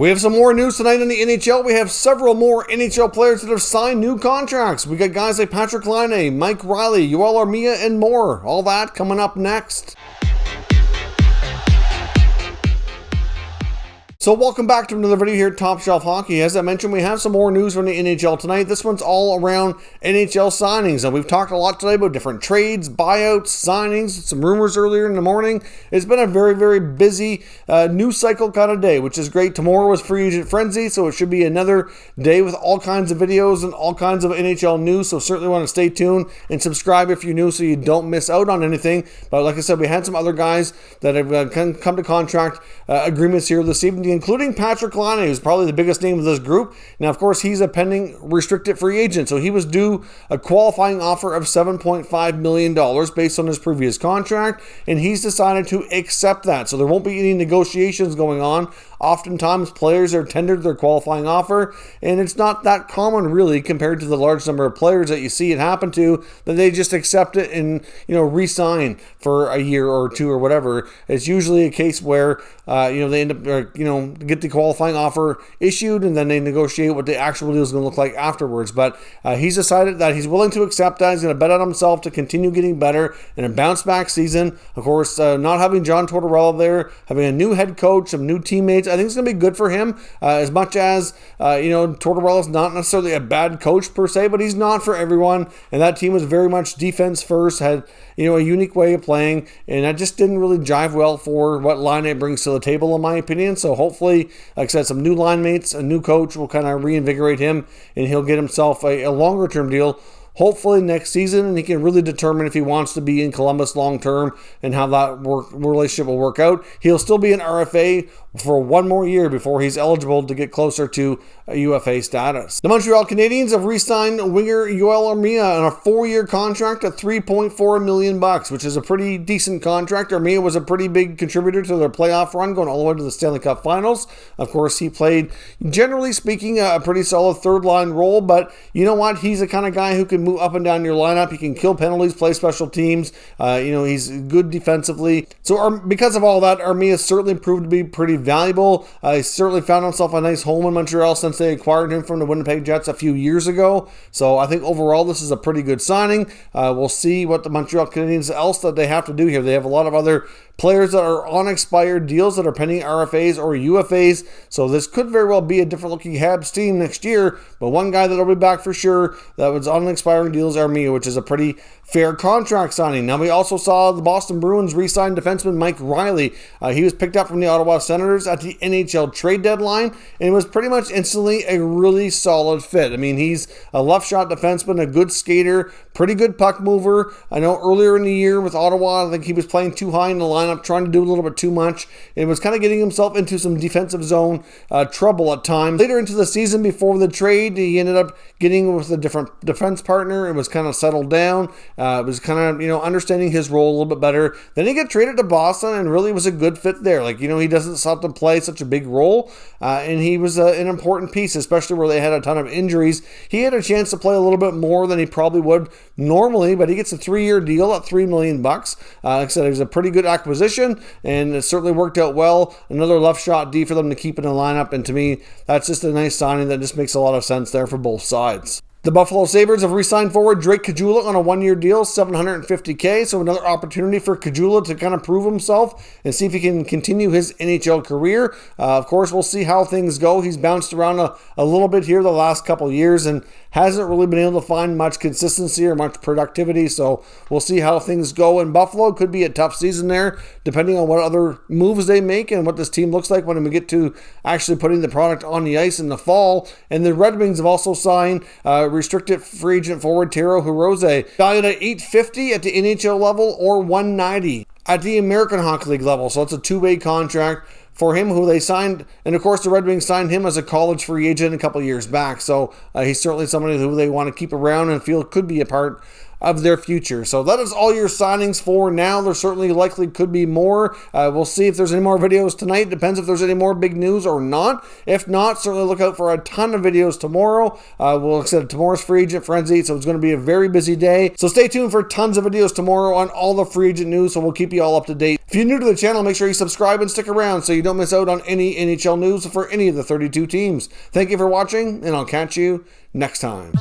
We have some more news tonight in the NHL. We have several more NHL players that have signed new contracts. We got guys like Patrik Laine, Mike Reilly, Yoel Armia, and more. All that coming up next. So welcome back to another video here at Top Shelf Hockey. As I mentioned, we have some more news from the NHL tonight. This one's all around NHL signings. And we've talked a lot today about different trades, buyouts, signings, some rumors earlier in the morning. It's been a very, very busy news cycle kind of day, which is great. Tomorrow was Free Agent Frenzy, so it should be another day with all kinds of videos and all kinds of NHL news. So certainly want to stay tuned and subscribe if you're new so you don't miss out on anything. But like I said, we had some other guys that have come to contract agreements here this evening, including Patrik Laine, who's probably the biggest name of this group. Now, of course, he's a pending restricted free agent, so he was due a qualifying offer of $7.5 million based on his previous contract, and he's decided to accept that. So there won't be any negotiations going on. Oftentimes, players are tendered their qualifying offer, and it's not that common, really, compared to the large number of players that you see it happen to, that they just accept it and, re-sign for a year or two or whatever. It's usually a case where, they end up, get the qualifying offer issued, and then they negotiate what the actual deal is going to look like afterwards. But he's decided that he's willing to accept that. He's going to bet on himself to continue getting better in a bounce-back season. Of course, not having John Tortorella there, having a new head coach, some new teammates, I think it's going to be good for him. As much as, Tortorella's not necessarily a bad coach per se, but he's not for everyone. And that team was very much defense first, had, a unique way of playing. And that just didn't really jive well for what Laine brings to the table, in my opinion. So hopefully, like I said, some new line mates, a new coach will kind of reinvigorate him, and he'll get himself a longer-term deal, hopefully next season, and he can really determine if he wants to be in Columbus long term and how that relationship will work out. He'll still be an RFA for one more year before he's eligible to get closer to a UFA status. The Montreal Canadiens have re-signed winger Yoel Armia on a 4-year contract at $3.4 million, which is a pretty decent contract. Armia was a pretty big contributor to their playoff run, going all the way to the Stanley Cup Finals. Of course, he played, generally speaking, a pretty solid third-line role, but you know what? He's the kind of guy who can move up and down your lineup. He can kill penalties, play special teams. He's good defensively. So because of all that, Armia certainly proved to be pretty valuable. He certainly found himself a nice home in Montreal since they acquired him from the Winnipeg Jets a few years ago. So I think overall this is a pretty good signing. We'll see what the Montreal Canadiens else that they have to do here. They have a lot of other players that are on expired deals that are pending RFAs or UFAs. So this could very well be a different looking Habs team next year. But one guy that'll be back for sure that was on expiring deals, Armia, which is a pretty fair contract signing. Now, we also saw the Boston Bruins re-sign defenseman Mike Reilly. He was picked up from the Ottawa Senators at the NHL trade deadline, and it was pretty much instantly a really solid fit. I mean, he's a left shot defenseman, a good skater, pretty good puck mover. I know earlier in the year with Ottawa, I think he was playing too high in the lineup, trying to do a little bit too much, and was kind of getting himself into some defensive zone trouble at times. Later into the season, before the trade, he ended up getting with a different defense partner and was kind of settled down. Was kind of, understanding his role a little bit better. Then he got traded to Boston and really was a good fit there. He doesn't have to play such a big role. And he was an important piece, especially where they had a ton of injuries. He had a chance to play a little bit more than he probably would normally, but he gets a 3-year deal at $3 million. Like I said, it was a pretty good acquisition, and it certainly worked out well. Another left shot D for them to keep in the lineup, and to me, that's just a nice signing that just makes a lot of sense there for both sides. The Buffalo Sabres have re-signed forward Drake Caggiula on a 1-year deal, $750K, so another opportunity for Caggiula to kind of prove himself and see if he can continue his NHL career. Of course, we'll see how things go. He's bounced around a little bit here the last couple of years and hasn't really been able to find much consistency or much productivity, so we'll see how things go in Buffalo. Could be a tough season there, depending on what other moves they make and what this team looks like when we get to actually putting the product on the ice in the fall. And the Red Wings have also signed restricted free agent forward Taro Hirose, valued at $850 at the NHL level or $190 at the American Hockey League level. So it's a two-way contract for him, who they signed, and of course the Red Wings signed him as a college free agent a couple years back. So he's certainly somebody who they want to keep around and feel could be a part of their future. So that is all your signings for now. There certainly likely could be more. We'll see if there's any more videos tonight. Depends if there's any more big news or not. If not, certainly look out for a ton of videos tomorrow. We'll say tomorrow's free agent frenzy, so it's going to be a very busy day. So stay tuned for tons of videos tomorrow on all the free agent news, so we'll keep you all up to date. If you're new to the channel, make sure you subscribe and stick around so you don't miss out on any NHL news for any of the 32 teams. Thank you for watching, and I'll catch you next time.